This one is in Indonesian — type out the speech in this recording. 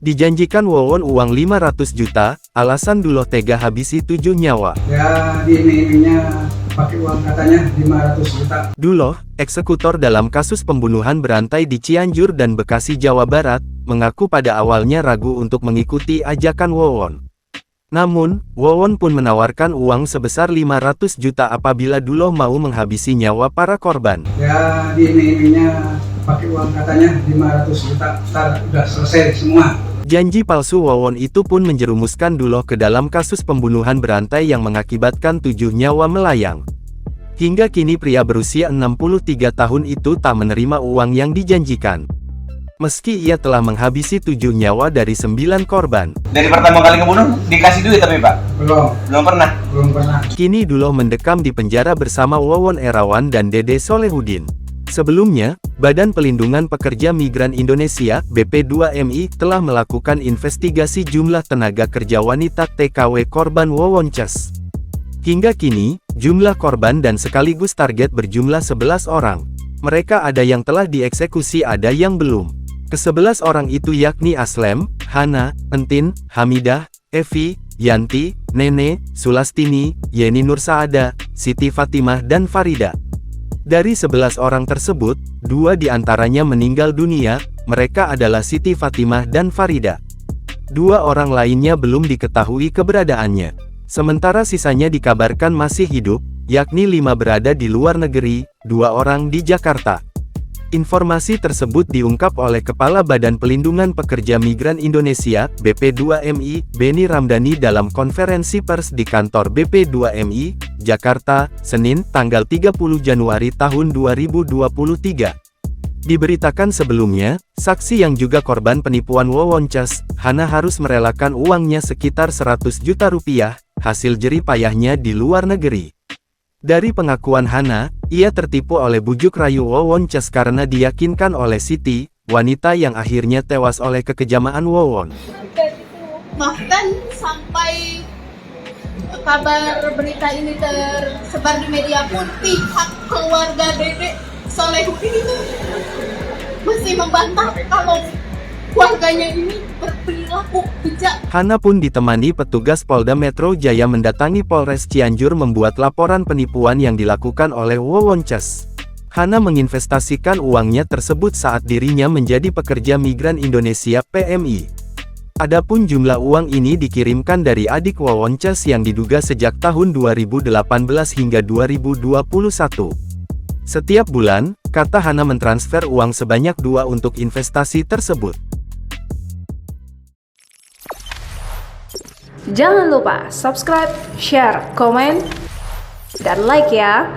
Dijanjikan Wawon uang 500 juta, alasan Duloh tega habisi 7 nyawa. Ya, diiming-imingnya pakai uang katanya 500 juta. Duloh, eksekutor dalam kasus pembunuhan berantai di Cianjur dan Bekasi, Jawa Barat, mengaku pada awalnya ragu untuk mengikuti ajakan Wawon. Namun, Wawon pun menawarkan uang sebesar 500 juta apabila Duloh mau menghabisi nyawa para korban. Ya, diiming-imingnya pakai uang katanya 500 juta, ntar udah selesai semua. Janji palsu Wawon itu pun menjerumuskan Duloh ke dalam kasus pembunuhan berantai yang mengakibatkan 7 nyawa melayang. Hingga kini pria berusia 63 tahun itu tak menerima uang yang dijanjikan. Meski ia telah menghabisi 7 nyawa dari 9 korban. Dari pertama kali ngebunuh, dikasih duit tapi Pak? Belum pernah? Belum pernah. Kini Duloh mendekam di penjara bersama Wawon Erawan dan Dede Solehudin. Sebelumnya, Badan Pelindungan Pekerja Migran Indonesia (BP2MI) telah melakukan investigasi jumlah tenaga kerja wanita TKW korban Wawon Ces. Hingga kini, jumlah korban dan sekaligus target berjumlah 11 orang. Mereka ada yang telah dieksekusi, ada yang belum. Ke-11 orang itu yakni Aslem, Hana, Entin, Hamidah, Evi, Yanti, Nene, Sulastini, Yeni Nursaada, Siti Fatimah dan Farida. Dari 11 orang tersebut, 2 diantaranya meninggal dunia, mereka adalah Siti Fatimah dan Farida. 2 orang lainnya belum diketahui keberadaannya. Sementara sisanya dikabarkan masih hidup, yakni 5 berada di luar negeri, 2 orang di Jakarta. Informasi tersebut diungkap oleh Kepala Badan Pelindungan Pekerja Migran Indonesia (BP2MI), Beni Ramdhani dalam konferensi pers di kantor BP2MI, Jakarta, Senin, tanggal 30 Januari tahun 2023. Diberitakan sebelumnya, saksi yang juga korban penipuan Wawon Ces, Hana harus merelakan uangnya sekitar 100 juta rupiah, hasil jerih payahnya di luar negeri. Dari pengakuan Hana, ia tertipu oleh bujuk rayu Wawon Ces karena diyakinkan oleh Siti, wanita yang akhirnya tewas oleh kekejamaan Wawon. Bahkan sampai kabar berita ini tersebar di media pun, pihak keluarga Dede Solehudin itu masih membantah kalau keluarganya ini berperilaku bijak. Hana pun ditemani petugas Polda Metro Jaya mendatangi Polres Cianjur membuat laporan penipuan yang dilakukan oleh Wawon Ces. Hana menginvestasikan uangnya tersebut saat dirinya menjadi pekerja migran Indonesia (PMI). Adapun jumlah uang ini dikirimkan dari adik Wawon Ces yang diduga sejak tahun 2018 hingga 2021. Setiap bulan, kata Hana mentransfer uang sebanyak 2 untuk investasi tersebut. Jangan lupa subscribe, share, komen, dan like ya!